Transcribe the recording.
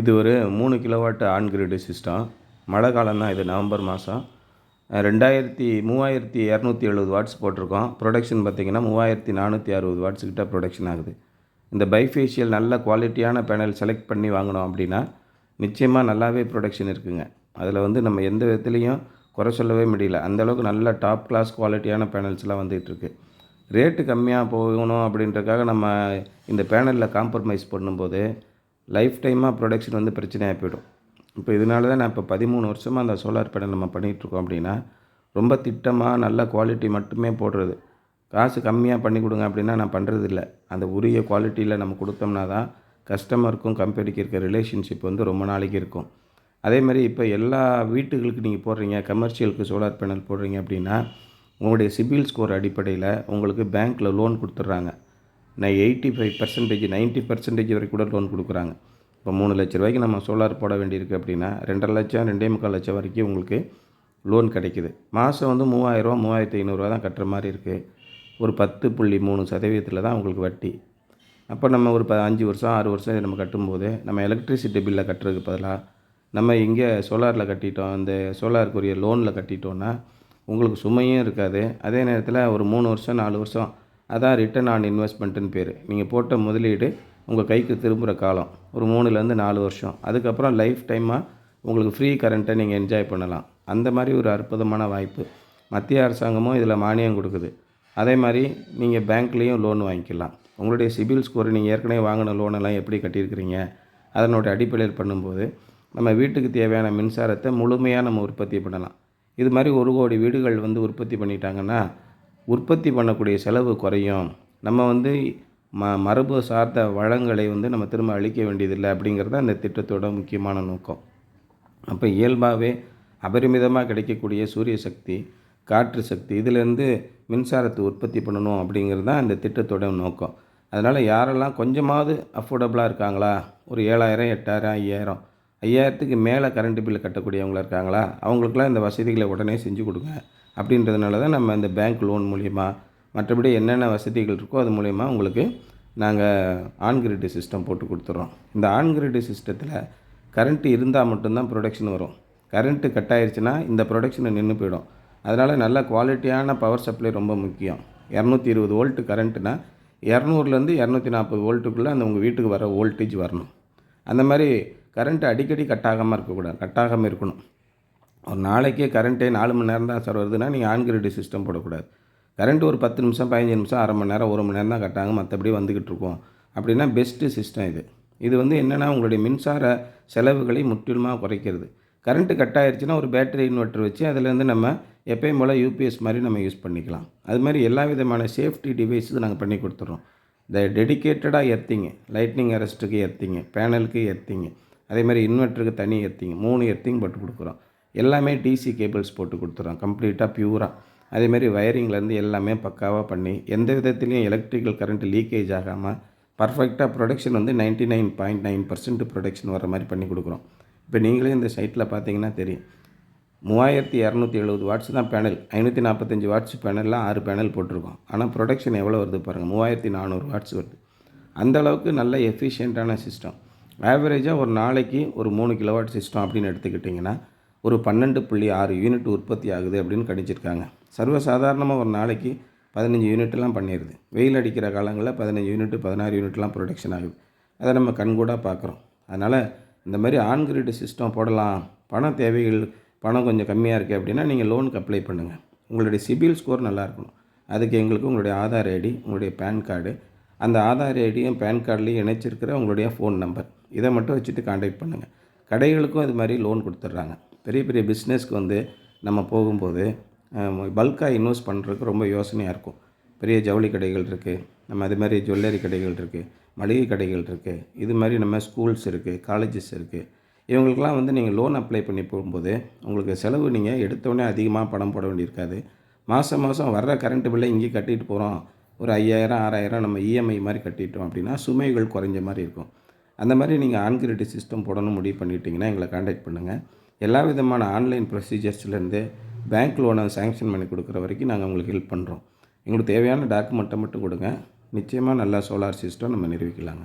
இது ஒரு 3 kilowatt on grid system. மழை காலம் தான் இது, நவம்பர் மாதம். 3270 வாட்ஸ் போட்டிருக்கோம். ப்ரொடக்ஷன் பார்த்திங்கன்னா 3460 வாட்ஸ் கிட்ட ப்ரொடக்ஷன் ஆகுது. இந்த பைஃபேஷியல் நல்ல குவாலிட்டியான பேனல் செலக்ட் பண்ணி வாங்கினோம் அப்படின்னா நிச்சயமாக நல்லாவே ப்ரொடக்ஷன் இருக்குங்க. அதில் வந்து நம்ம எந்த விதத்துலேயும் குறை சொல்லவே முடியல. அந்தளவுக்கு நல்ல டாப் கிளாஸ் குவாலிட்டியான பேனல்ஸ்லாம் வந்துகிட்ருக்கு. ரேட்டு கம்மியாக போகணும் அப்படின்றதுக்காக நம்ம இந்த பேனலில் காம்ப்ரமைஸ் பண்ணும்போது லைஃப் டைமாக ப்ரொடக்ஷன் வந்து பிரச்சனையாக போய்டும். இப்போ இதனால தான் நான் இப்போ 13 வருஷமாக அந்த சோலார் பேனல் நம்ம பண்ணிகிட்ருக்கோம். அப்படின்னா ரொம்ப திட்டமாக நல்ல குவாலிட்டி மட்டுமே போடுறது. காசு கம்மியாக பண்ணி கொடுங்க அப்படின்னா நான் பண்ணுறதில்ல. அந்த உரிய குவாலிட்டியில் நம்ம கொடுத்தோம்னா தான் கஸ்டமருக்கும் கம்பெனிக்கு இருக்க ரிலேஷன்ஷிப் வந்து ரொம்ப நாளைக்கு இருக்கும். அதேமாதிரி இப்போ எல்லா வீட்டுகளுக்கு நீங்கள் போடுறீங்க, கமர்ஷியலுக்கு சோலார் பேனல் போடுறீங்க அப்படின்னா உங்களுடைய சிபில் ஸ்கோர் அடிப்படையில் உங்களுக்கு பேங்க்கில் லோன் கொடுத்துட்றாங்க. நான் 85% 90% வரைக்கும் கூட லோன் கொடுக்குறாங்க. இப்போ 3 லட்ச ரூபாய்க்கு நம்ம சோலார் போட வேண்டியிருக்கு அப்படின்னா 2.5 லட்சம் 2.25 லட்சம் வரைக்கும் உங்களுக்கு லோன் கிடைக்கிது. மாதம் வந்து 3000 3500 தான் கட்டுற மாதிரி இருக்குது. ஒரு 10.3% தான் உங்களுக்கு வட்டி. அப்போ நம்ம ஒரு 5 வருஷம் 6 வருஷம் இதை நம்ம கட்டும்போது நம்ம எலக்ட்ரிசிட்டி பில்லை கட்டுறதுக்கு பதிலாக நம்ம இங்கே சோலாரில் கட்டிட்டோம், இந்த சோலாருக்குரிய லோனில் கட்டிட்டோன்னா உங்களுக்கு சுமையும் இருக்காது. அதே நேரத்தில் ஒரு 3 வருஷம் 4 வருஷம் அதான் ரிட்டர்ன் ஆன் இன்வெஸ்ட்மெண்ட்டுன்னு பேர். நீங்கள் போட்ட முதலீடு உங்கள் கைக்கு திரும்புகிற காலம் ஒரு 3லேருந்து 4 வருஷம். அதுக்கப்புறம் லைஃப் டைமாக உங்களுக்கு ஃப்ரீ கரண்ட்டை நீங்கள் என்ஜாய் பண்ணலாம். அந்த மாதிரி ஒரு அற்புதமான வாய்ப்பு மத்திய அரசாங்கமும் இதில் மானியம் கொடுக்குது. அதே மாதிரி நீங்கள் பேங்க்லேயும் லோன் வாங்கிக்கலாம். உங்களுடைய சிபில் ஸ்கோர் நீங்கள் ஏற்கனவே வாங்கின லோனெல்லாம் எப்படி கட்டியிருக்கிறீங்க அதனுடைய அடிப்படையில் பண்ணும்போது நம்ம வீட்டுக்கு தேவையான மின்சாரத்தை முழுமையாக நம்ம உற்பத்தி பண்ணலாம். இது மாதிரி 1 கோடி வீடுகள் வந்து உற்பத்தி பண்ணிட்டாங்கன்னா உற்பத்தி பண்ணக்கூடிய செலவு குறையும். நம்ம வந்து மரபு சார்ந்த வளங்களை வந்து நம்ம திரும்ப அளிக்க வேண்டியதில்லை அப்படிங்கிறது அந்த திட்டத்தோட முக்கியமான நோக்கம். அப்போ இயல்பாகவே அபரிமிதமாக கிடைக்கக்கூடிய சூரிய சக்தி, காற்று சக்தி, இதிலேருந்து மின்சாரத்தை உற்பத்தி பண்ணணும் அப்படிங்கிறது தான் இந்த திட்டத்தோட நோக்கம். அதனால் யாரெல்லாம் கொஞ்சமாவது அஃபோர்டபுளாக இருக்காங்களா, ஒரு 7000 8000 5000 5000க்கு மேலே கரண்ட் பில் கட்டக்கூடியவங்களா இருக்காங்களா, அவங்களுக்குலாம் இந்த வசதிகளை உடனே செஞ்சு கொடுங்க அப்படின்றதுனால தான் நம்ம இந்த பேங்க் லோன் மூலிமா மற்றபடி என்னென்ன வசதிகள் இருக்கோ அது மூலிமா உங்களுக்கு நாங்கள் ஆன் கிரிட் சிஸ்டம் போட்டு கொடுத்துட்றோம். இந்த ஆன் கிரிட் சிஸ்டத்தில் கரண்ட்டு இருந்தால் மட்டும்தான் ப்ரொடக்ஷன் வரும். கரண்ட்டு கட் ஆயிடுச்சுன்னா இந்த ப்ரொடக்ஷனை நின்று போயிடும். அதனால் நல்ல குவாலிட்டியான பவர் சப்ளை ரொம்ப முக்கியம். 220 வோல்ட்டு கரண்ட்டுனா 200லேருந்து 240 வோல்ட்டுக்குள்ளே அந்த உங்கள் வீட்டுக்கு வர வோல்டேஜ் வரணும். அந்த மாதிரி கரண்ட்டு அடிக்கடி கட்டாகாமல் இருக்கக்கூடாது, கட்டாகாமல் இருக்கணும். ஒரு நாளைக்கே கரண்ட்டே 4 மணி நேரம் தான் சார் வருதுன்னா நீங்கள் ஆன் கிரிட் சிஸ்டம் போடக்கூடாது. கரண்ட் ஒரு 10 நிமிஷம் 15 நிமிஷம் அரை மணி நேரம் 1 மணி நேரம் தான் கட்டாங்க, மற்றபடி வந்துக்கிட்டு இருக்கோம் அப்படின்னா பெஸ்ட்டு சிஸ்டம் இது. இது வந்து என்னென்னா உங்களுடைய மின்சார செலவுகளை முற்றிலுமாக குறைக்கிறது. கரண்ட்டு கட் ஆகிடுச்சுன்னா ஒரு பேட்டரி இன்வெர்ட்டர் வச்சு அதிலேருந்து நம்ம எப்பயும் போல் யூபிஎஸ் மாதிரி நம்ம யூஸ் பண்ணிக்கலாம். அது மாதிரி எல்லா விதமான சேஃப்டி டிவைஸும் நாங்கள் பண்ணி கொடுத்துட்றோம். இந்த டெடிக்கேட்டடாக எர்த்திங்கு, லைட்னிங் அரெஸ்ட்டுக்கு எர்த்திங்கு, பேனலுக்கு எர்த்திங்கு, அதே மாதிரி இன்வெர்ட்டருக்கு தனி எர்த்திங், 3 எர்த்திங் போட்டு கொடுக்குறோம். எல்லாமே டிசி கேபிள்ஸ் போட்டு கொடுத்துறோம் கம்ப்ளீட்டாக பியூராக. அதேமாதிரி வயரிங்லேருந்து எல்லாமே பக்காவாக பண்ணி எந்த விதத்துலேயும் எலக்ட்ரிக்கல் கரண்ட் லீக்கேஜ் ஆகாமல் பர்ஃபெக்டாக ப்ரொடக்ஷன் வந்து 99.9% ப்ரொடக்ஷன் வர மாதிரி பண்ணி கொடுக்குறோம். இப்போ நீங்களே இந்த சைட்டில் பார்த்தீங்கன்னா தெரியும், 3270 வாட்ஸ் தான் பேனல், 545 வாட்ஸ் பேனலில் 6 பேனல் போட்டிருக்கோம். ஆனால் ப்ரொடக்ஷன் எவ்வளோ வருது பாருங்கள், 3400 வாட்ஸ் வருது. அந்தளவுக்கு நல்ல எஃபிஷியண்ட்டான சிஸ்டம். ஆவரேஜாக ஒரு நாளைக்கு ஒரு 3 கிலோவாட் சிஸ்டம் அப்படின்னு எடுத்துக்கிட்டிங்கன்னா ஒரு 12.6 யூனிட் உற்பத்தி ஆகுது அப்படின்னு கணிச்சிருக்காங்க. சர்வசாதாரணமாக ஒரு நாளைக்கு 15 யூனிட்லாம் பண்ணிடுது. வெயில் அடிக்கிற காலங்களில் 15 யூனிட் 16 யூனிட்லாம் ப்ரொடக்ஷன் ஆகுது. அதை நம்ம கண்கூடாக பார்க்குறோம். அதனால் இந்த மாதிரி ஆன் கிரிட் சிஸ்டம் போடலாம். பணம் கொஞ்சம் கம்மியாக இருக்குது அப்படின்னா நீங்கள் லோனுக்கு அப்ளை பண்ணுங்கள். உங்களுடைய சிபில் ஸ்கோர் நல்லா இருக்கணும். அதுக்கு எங்களுக்கு உங்களுடைய ஆதார் ஐடி, உங்களுடைய பேன் கார்டு, அந்த ஆதார் ஐடியும் பேன் கார்டுலேயும் இணைச்சிருக்கிற உங்களுடைய ஃபோன் நம்பர், இதை மட்டும் வச்சுட்டு கான்டாக்ட் பண்ணுங்கள். கடைகளுக்கும் இது மாதிரி லோன் கொடுத்துட்றாங்க. பெரிய பெரிய பிஸ்னஸ்க்கு வந்து நம்ம போகும்போது பல்காக இன்வெஸ்ட் பண்ணுறதுக்கு ரொம்ப யோசனையாக இருக்கும். பெரிய ஜவுளி கடைகள் இருக்குது, நம்ம அது மாதிரி ஜுவல்லரி கடைகள் இருக்குது, மளிகை கடைகள் இருக்குது, இது மாதிரி நம்ம ஸ்கூல்ஸ் இருக்குது, காலேஜஸ் இருக்குது. இவங்களுக்கெல்லாம் வந்து நீங்கள் லோன் அப்ளை பண்ணி போகும்போது உங்களுக்கு செலவு நீங்கள் எடுத்தோடனே அதிகமாக பணம் போட வேண்டியிருக்காது. மாதம் மாதம் வர்ற கரண்ட் பில்லை இங்கே கட்டிட்டு போகிறோம். ஒரு 5000 6000 நம்ம இஎம்ஐ மாதிரி கட்டிட்டோம் அப்படின்னா சுமைகள் குறைஞ்ச மாதிரி இருக்கும். அந்த மாதிரி நீங்கள் ஆன் கிரிட் சிஸ்டம் போடணும் முடிவு பண்ணிட்டீங்கன்னா எங்களை கான்டாக்ட் பண்ணுங்கள். எல்லா விதமான ஆன்லைன் ப்ரொசீஜர்ஸ்லேருந்து பேங்க் லோனை சேங்ஷன் பண்ணி கொடுக்குற வரைக்கும் நாங்கள் உங்களுக்கு ஹெல்ப் பண்ணுறோம். எங்களுக்கு தேவையான டாக்குமெண்ட்டை மட்டும் கொடுங்க. நிச்சயமாக நல்லா சோலார் சிஸ்டம் நம்ம நிரூபிக்கலாங்க.